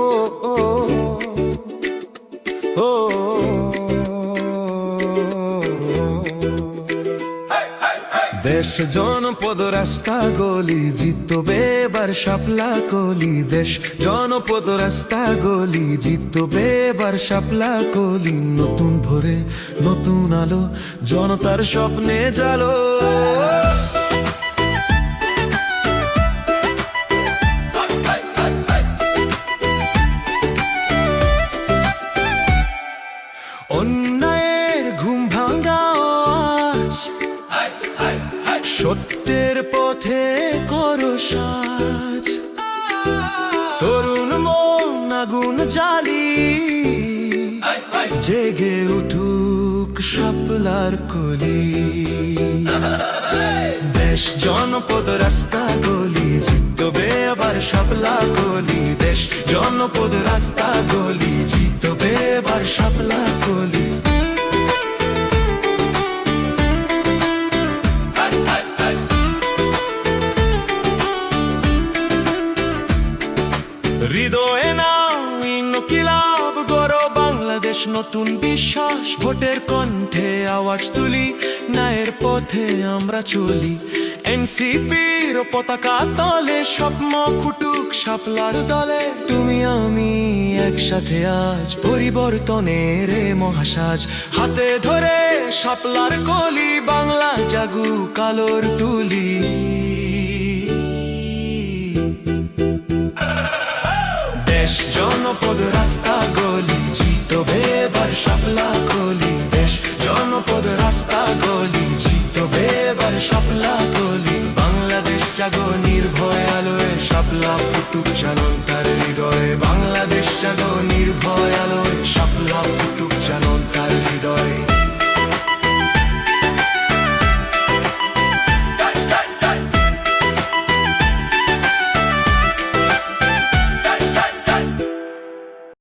ও ও ও দেশ জনপদ রাস্তা গলি জিতবে এবার শাপলা কলি। দেশ জনপদ রাস্তা গলি জিতবে এবার শাপলা কলি। নতুন ভোরে নতুন আলো জনতার স্বপ্নে জালো। অন্যায়ের ঘুম ভাঙা আজ, সত্যের পথে করো সাজ। তরুণ মন আগুন জ্বালি, জেগে উঠুক শাপলার কলি। দেশ জনপদ রাস্তা গলি জিতবে আবার শাপলা কলি। দেশ জনপদ রাস্তা গলি জিতবে আবার শাপলা কলি। হৃদয়ে নাও ইনকিলাব গড়ো বাংলাদেশ নতুন বিশ্বাস। ভোটের কণ্ঠে আওয়াজ তুলি, ন্যায়ের পথে আমরা চলি। এনসিপির পতাকা তলে স্বপ্ন ফুটুক শাপলার দলে। তুমি আমি একসাথে আজ পরিবর্তনের মহাসাজ। হাতে ধরে শাপলার কলি, বাংলা জাগুক আলোর তুলি। দেশ জনপদ রাস্তা গলি জিতবে এবার শাপলা কলি। দেশ জনপদ রাস্তা গলি জিতবে এবার শাপলা কলি। বাংলাদেশ জাগো নির্ভয় আলোয় শাপলা ফুটুক জনতার হৃদয়ে। বাংলাদেশ জাগো নির্ভয়